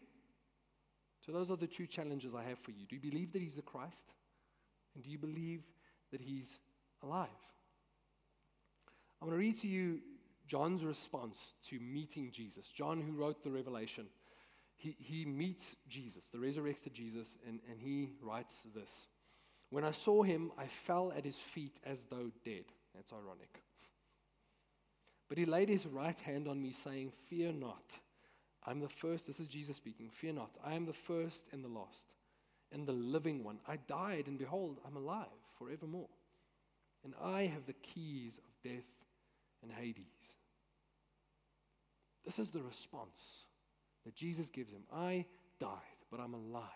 S1: So those are the two challenges I have for you. Do you believe that he's the Christ? And do you believe that he's alive? I'm going to read to you John's response to meeting Jesus. John, who wrote the Revelation, he meets Jesus, the resurrected Jesus, and he writes this. "When I saw him, I fell at his feet as though dead." That's ironic. "But he laid his right hand on me, saying, 'Fear not. I'm the first,'" this is Jesus speaking, "'Fear not. I am the first and the last, and the living one. I died, and behold, I'm alive forevermore. And I have the keys of death and Hades.'" This is the response that Jesus gives him. I died, but I'm alive.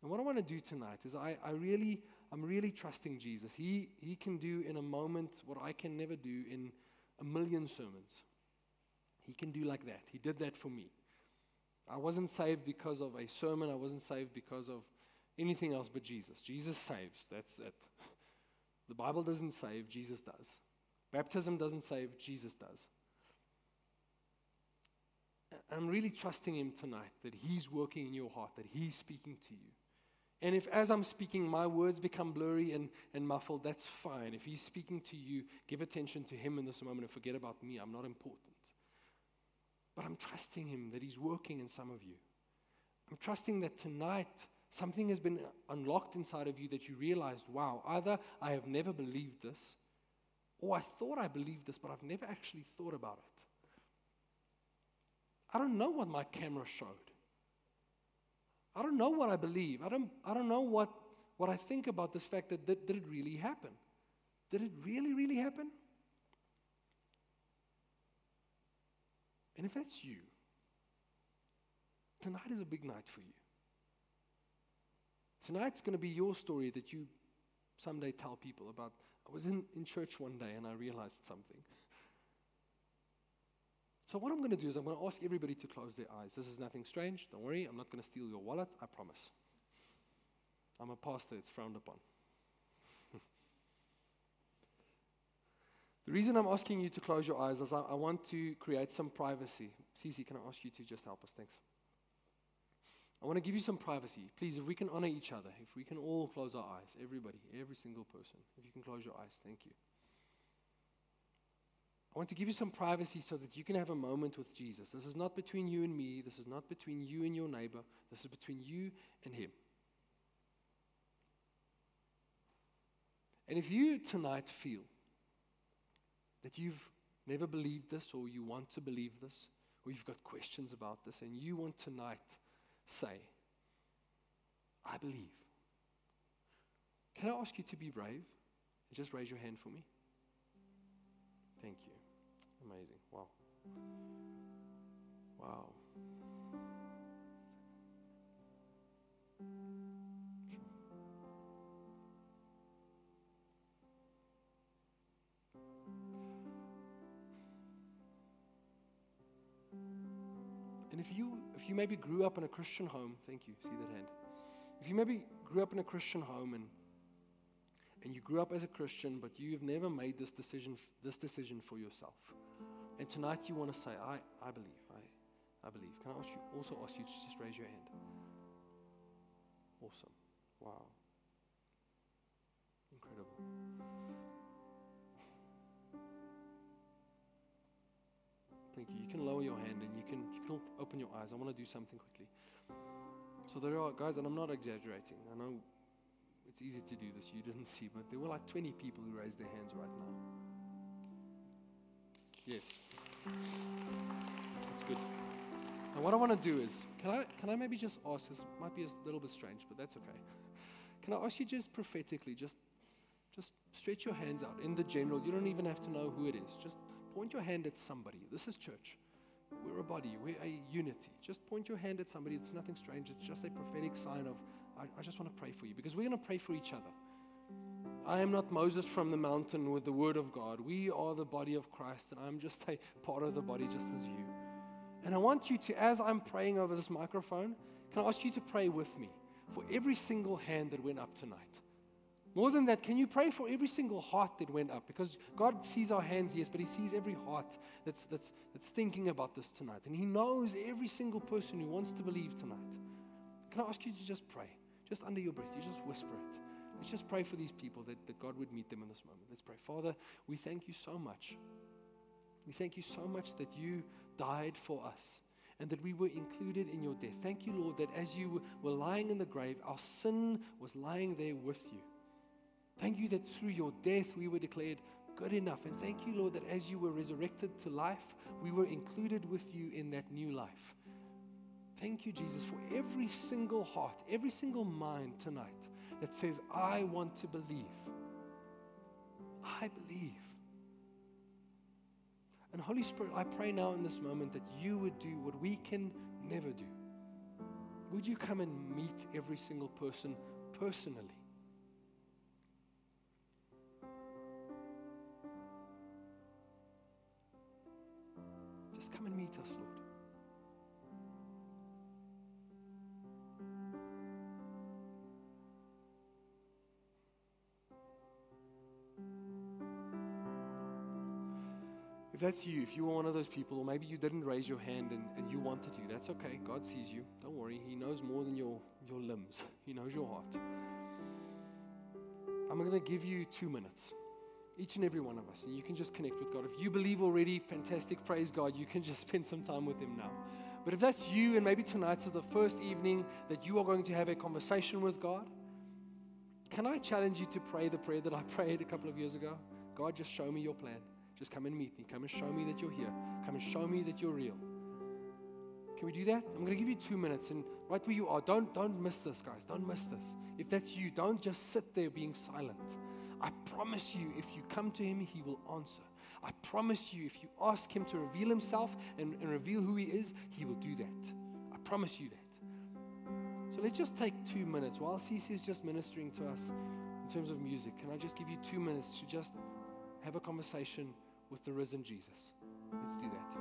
S1: And what I want to do tonight is I'm really trusting Jesus. He can do in a moment what I can never do in a million sermons. He can do like that. He did that for me. I wasn't saved because of a sermon. I wasn't saved because of anything else but Jesus. Jesus saves. That's it. The Bible doesn't save. Jesus does. Baptism doesn't save. Jesus does. I'm really trusting him tonight that he's working in your heart, that he's speaking to you. And if as I'm speaking, my words become blurry and muffled, that's fine. If he's speaking to you, give attention to him in this moment and forget about me. I'm not important. But I'm trusting him that he's working in some of you. I'm trusting that tonight something has been unlocked inside of you that you realized, wow, either I have never believed this, or I thought I believed this, but I've never actually thought about it. I don't know what my camera showed. I don't know what I believe. I don't know what I think about this fact that did it really happen? Did it really, really happen? And if that's you, tonight is a big night for you. Tonight's going to be your story that you someday tell people about. I was in church one day and I realized something. So what I'm going to do is I'm going to ask everybody to close their eyes. This is nothing strange. Don't worry. I'm not going to steal your wallet. I promise. I'm a pastor. It's frowned upon. The reason I'm asking you to close your eyes is I want to create some privacy. Cece, can I ask you to just help us? Thanks. I want to give you some privacy. Please, if we can honor each other, if we can all close our eyes, everybody, every single person, if you can close your eyes, thank you. I want to give you some privacy so that you can have a moment with Jesus. This is not between you and me. This is not between you and your neighbor. This is between you and him. And if you tonight feel that you've never believed this, or you want to believe this, or you've got questions about this, and you want tonight say, I believe. Can I ask you to be brave and just raise your hand for me? Thank you. Amazing. Wow. Wow. And if you maybe grew up in a Christian home, thank you, see that hand. If you maybe grew up in a Christian home and you grew up as a Christian, but you've never made this decision for yourself, and tonight you want to say, I believe, I believe. Can I also ask you to just raise your hand? Awesome. Wow. Incredible. Thank you. You can lower your hand and you can open your eyes. I want to do something quickly. So there are, guys, and I'm not exaggerating. I know it's easy to do this. You didn't see, but there were like 20 people who raised their hands right now. Yes. That's good. Now what I want to do is, can I maybe just ask, this might be a little bit strange, but that's okay. Can I ask you just prophetically, just stretch your hands out in the general. You don't even have to know who it is. Just point your hand at somebody. This is church. We're a body. We're a unity. Just point your hand at somebody. It's nothing strange. It's just a prophetic sign of, I just want to pray for you, because we're going to pray for each other. I am not Moses from the mountain with the word of God. We are the body of Christ, and I'm just a part of the body just as you. And I want you to, as I'm praying over this microphone, can I ask you to pray with me for every single hand that went up tonight? More than that, can you pray for every single heart that went up? Because God sees our hands, yes, but He sees every heart that's thinking about this tonight. And He knows every single person who wants to believe tonight. Can I ask you to just pray? Just under your breath, you just whisper it. Let's just pray for these people that God would meet them in this moment. Let's pray. Father, we thank you so much. We thank you so much that you died for us and that we were included in your death. Thank you, Lord, that as you were lying in the grave, our sin was lying there with you. Thank you that through your death we were declared good enough. And thank you, Lord, that as you were resurrected to life, we were included with you in that new life. Thank you, Jesus, for every single heart, every single mind tonight that says, I want to believe. I believe. And Holy Spirit, I pray now in this moment that you would do what we can never do. Would you come and meet every single person personally? Just come and meet us, Lord. If that's you, if you were one of those people, or maybe you didn't raise your hand and you wanted to, that's okay. God sees you. Don't worry. He knows more than your limbs. He knows your heart. I'm going to give you 2 minutes, each and every one of us, and you can just connect with God. If you believe already, fantastic, praise God. You can just spend some time with Him now. But if that's you, and maybe tonight's the first evening that you are going to have a conversation with God, can I challenge you to pray the prayer that I prayed a couple of years ago? God, just show me your plan. Just come and meet me. Come and show me that you're here. Come and show me that you're real. Can we do that? I'm going to give you 2 minutes, and right where you are, don't miss this, guys. Don't miss this. If that's you, don't just sit there being silent. I promise you, if you come to Him, He will answer. I promise you, if you ask Him to reveal Himself and reveal who He is, He will do that. I promise you that. So let's just take 2 minutes while Cece is just ministering to us in terms of music. Can I just give you 2 minutes to just have a conversation with the risen Jesus? Let's do that.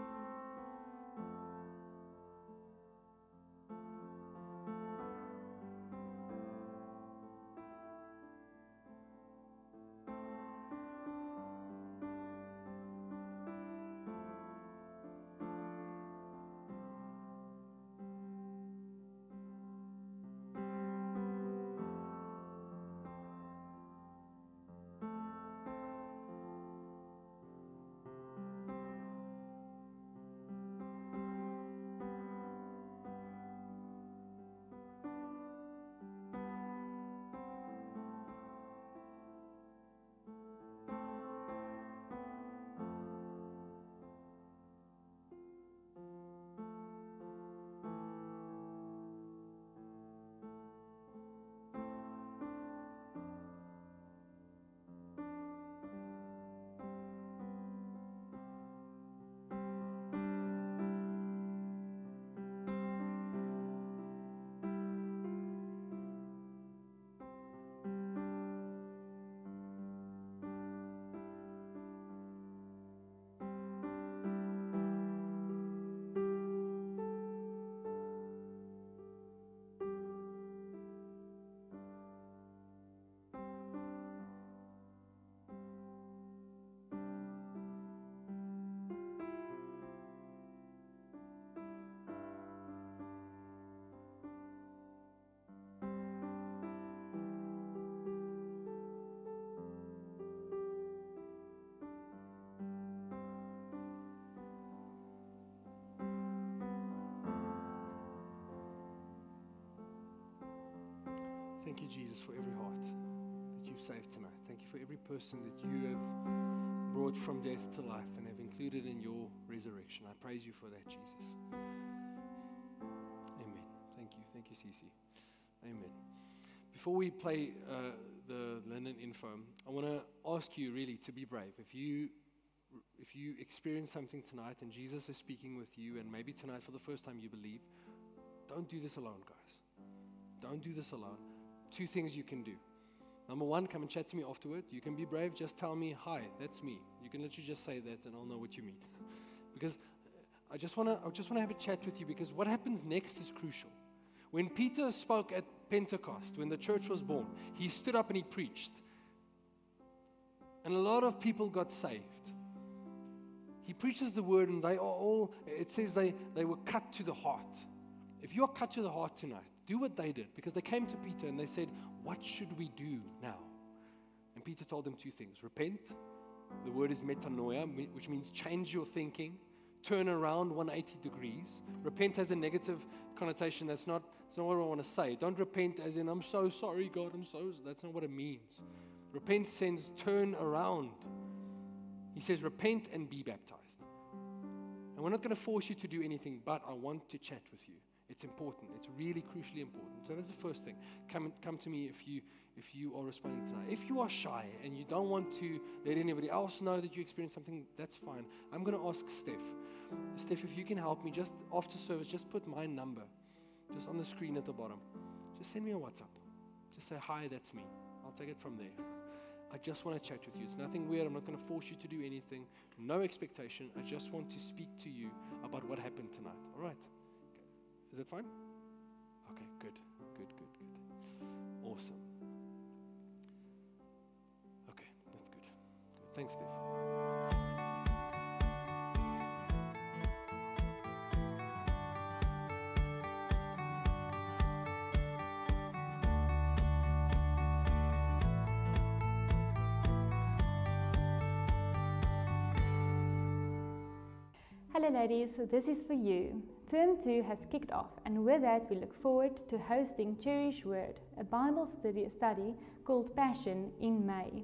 S1: Thank you, Jesus, for every heart that you've saved tonight. Thank you for every person that you have brought from death to life and have included in your resurrection. I praise you for that, Jesus. Amen. Thank you. Thank you, Cece. Amen. Before we play the Linden info, I want to ask you really to be brave. If you experience something tonight and Jesus is speaking with you, and maybe tonight for the first time you believe, don't do this alone, guys. Don't do this alone. 2 things you can do. Number 1, come and chat to me afterward. You can be brave. Just tell me, hi, that's me. You can literally just say that and I'll know what you mean. Because I just want to have a chat with you, because what happens next is crucial. When Peter spoke at Pentecost, when the church was born, he stood up and he preached. And a lot of people got saved. He preaches the word and they are all, it says they were cut to the heart. If you are cut to the heart tonight, do what they did, because they came to Peter and they said, what should we do now? And Peter told them 2 things. Repent. The word is metanoia, which means change your thinking. Turn around 180 degrees. Repent has a negative connotation. That's not what I want to say. Don't repent as in, I'm so sorry, God. That's not what it means. Repent says turn around. He says repent and be baptized. And we're not going to force you to do anything, but I want to chat with you. It's important. It's really crucially important. So that's the first thing. Come to me if you are responding tonight. If you are shy and you don't want to let anybody else know that you experienced something, that's fine. I'm going to ask Steph. Steph, if you can help me, just after service, just put my number just on the screen at the bottom. Just send me a WhatsApp. Just say, hi, that's me. I'll take it from there. I just want to chat with you. It's nothing weird. I'm not going to force you to do anything. No expectation. I just want to speak to you about what happened tonight. All right? Is that fine? Okay, good. Awesome. Okay, that's good. Thanks, Steve.
S2: Hello ladies, so this is for you. Term 2 has kicked off, and with that we look forward to hosting Cherish Word, a Bible study called Passion, in May.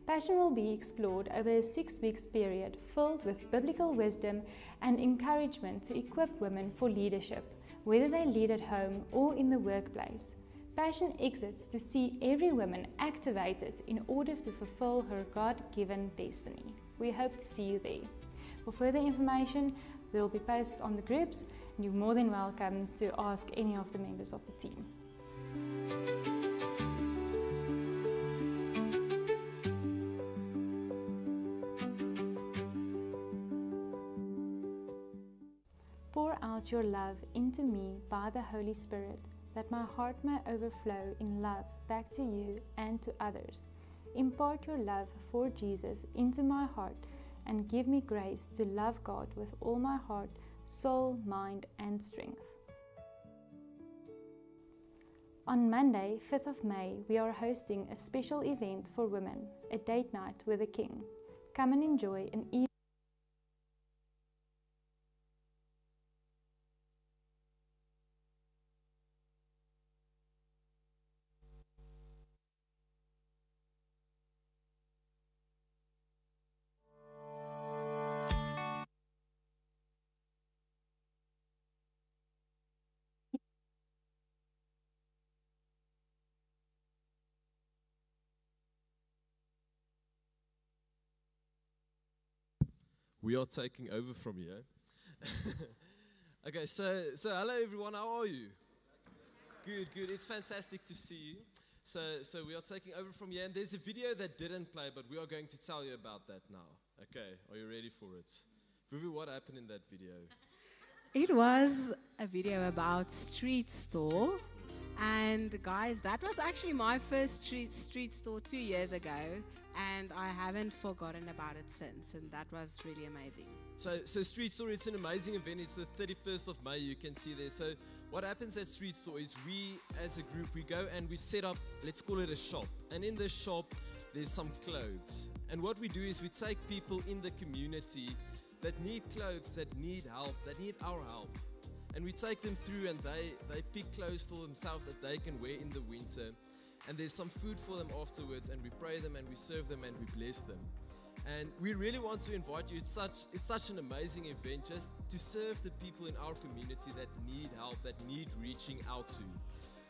S2: Passion will be explored over a 6-week period filled with biblical wisdom and encouragement to equip women for leadership, whether they lead at home or in the workplace. Passion exists to see every woman activated in order to fulfill her God-given destiny. We hope to see you there. For further information, there will be posts on the groups, and you're more than welcome to ask any of the members of the team. Pour out your love into me by the Holy Spirit, that my heart may overflow in love back to you and to others. Impart your love for Jesus into my heart and give me grace to love God with all my heart, soul, mind, and strength. On Monday, 5th of May, we are hosting a special event for women, a date night with the King. Come and enjoy an evening.
S3: We are taking over from here. Okay, so hello everyone, how are you? Good. It's fantastic to see you. So we are taking over from here, and there's a video that didn't play, but we are going to tell you about that now. Okay, are you ready for it? Vivi, what happened in that video?
S4: It was a video about Street Store. And guys, that was actually my first street store 2 years ago, and I haven't forgotten about it since, and that was really amazing.
S3: So Street Store, it's an amazing event. It's the 31st of May, you can see there. So what happens at Street Store is we, as a group, we go and we set up, let's call it a shop. And in the shop, there's some clothes. And what we do is we take people in the community that need clothes, that need help, that need our help. And we take them through, and they pick clothes for themselves that they can wear in the winter. And there's some food for them afterwards, and we pray them and we serve them and we bless them. And we really want to invite you. It's such an amazing event just to serve the people in our community that need help, that need reaching out to.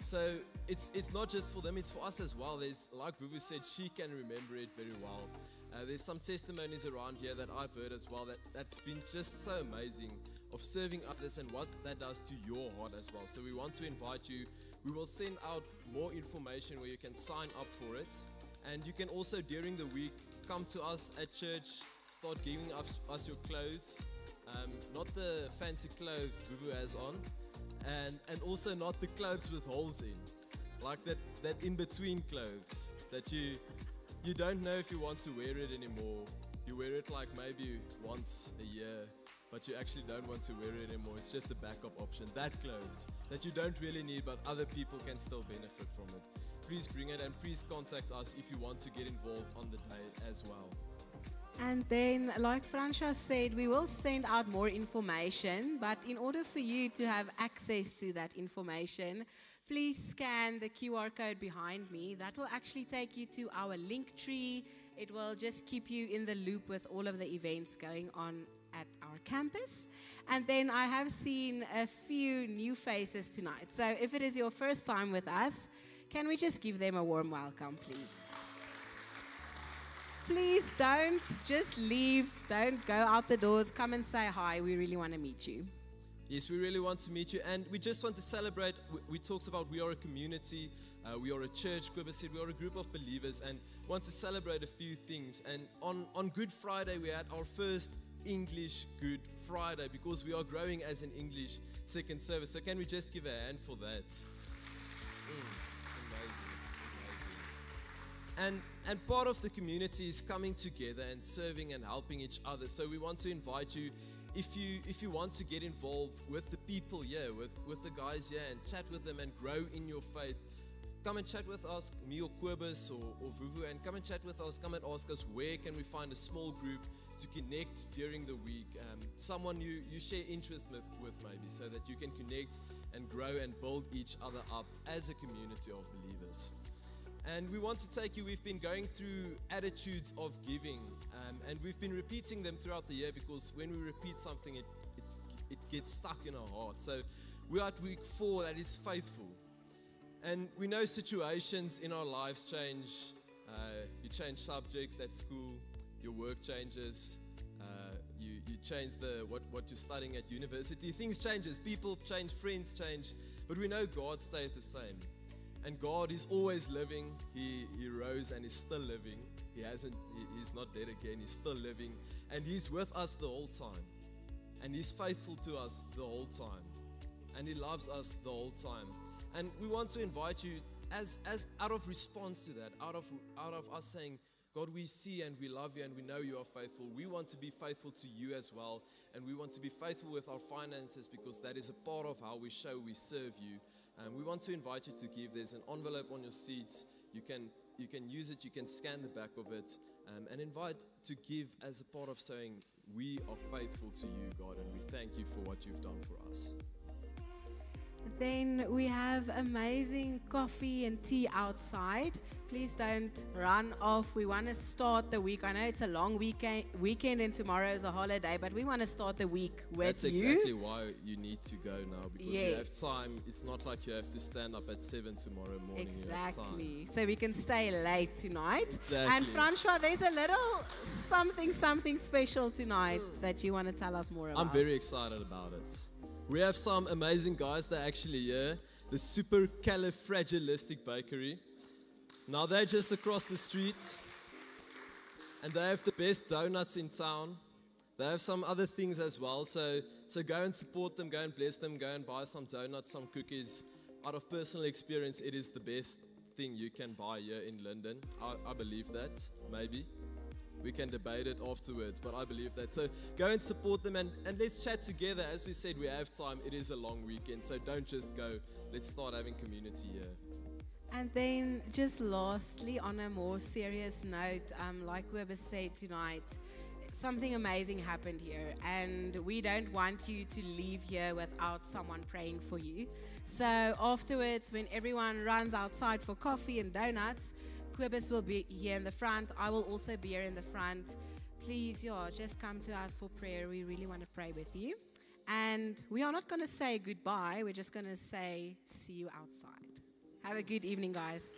S3: So it's not just for them, it's for us as well. There's, like Vuvu said, she can remember it very well. There's some testimonies around here that I've heard as well that's been just so amazing of serving others and what that does to your heart as well. So we want to invite you. We will send out more information where you can sign up for it. And you can also, during the week, come to us at church, start giving us your clothes. Not the fancy clothes Vuvu has on, and also not the clothes with holes in. Like that in-between clothes that you don't know if you want to wear it anymore. You wear it like maybe once a year, but you actually don't want to wear it anymore. It's just a backup option. That clothes that you don't really need, but other people can still benefit from it. Please bring it, and please contact us if you want to get involved on the day as well.
S4: And then, like Fransha said, we will send out more information, but in order for you to have access to that information, please scan the QR code behind me. That will actually take you to our link tree. It will just keep you in the loop with all of the events going on at our campus. And then I have seen a few new faces tonight. So if it is your first time with us, can we just give them a warm welcome, please? Please don't just leave. Don't go out the doors. Come and say hi. We really want to meet you.
S3: Yes, we really want to meet you, and we just want to celebrate. We talked about we are a community, we are a church. Kobus said we are a group of believers, and want to celebrate a few things. And on Good Friday, we had our first English Good Friday, because we are growing as an English second service. So can we just give a hand for that? Amazing. And part of the community is coming together and serving and helping each other. So we want to invite you, if you want to get involved with the people here, with the guys here, and chat with them and grow in your faith, come and chat with us, me or Kobus or Vuvu, and come and chat with us. Come and ask us, where can we find a small group to connect during the week, someone you share interest with maybe, so that you can connect and grow and build each other up as a community of believers. And we want to take you, we've been going through attitudes of giving, and we've been repeating them throughout the year, because when we repeat something, it gets stuck in our heart. So we are at week 4, that is faithful. And we know situations in our lives change. You change subjects at school, your work changes, you change what you're studying at university. Things changes, people change, friends change, but we know God stayed the same. And God is always living. He rose and is still living. He's not dead again, he's still living. And he's with us the whole time. And he's faithful to us the whole time. And he loves us the whole time. And we want to invite you, as out of response to that, out of us saying, God, we see and we love you and we know you are faithful. We want to be faithful to you as well. And we want to be faithful with our finances, because that is a part of how we show we serve you. We want to invite you to give. There's an envelope on your seats. You can use it. You can scan the back of it, and invite to give as a part of saying, we are faithful to you, God, and we thank you for what you've done for us.
S4: Then we have amazing coffee and tea outside. Please don't run off. We want to start the week. I know it's a long weekend and tomorrow is a holiday, but we want to start the week with
S3: That's
S4: you.
S3: exactly why you need to go now, because you
S4: Yes.
S3: have time. It's not like you have to stand up at 7 tomorrow morning. You have time.
S4: Exactly. So we can stay late tonight.
S3: Exactly.
S4: And Francois, there's a little something special tonight that you want to tell us more about.
S3: I'm very excited about it. We have some amazing guys that are actually here. The Supercalifragilistic Bakery. Now they're just across the street. And they have the best donuts in town. They have some other things as well. So go and support them, go and bless them, go and buy some donuts, some cookies. Out of personal experience, it is the best thing you can buy here in London. I believe that, maybe. We can debate it afterwards, but I believe that. So go and support them and let's chat together. As we said, we have time. It is a long weekend, so don't just go. Let's start having community here.
S4: And then just lastly, on a more serious note, like Webber said tonight, something amazing happened here, and we don't want you to leave here without someone praying for you. So afterwards, when everyone runs outside for coffee and donuts, Quibus will be here in the front. I will also be here in the front. Please, just come to us for prayer. We really want to pray with you. And we are not going to say goodbye. We're just going to say, see you outside. Have a good evening, guys.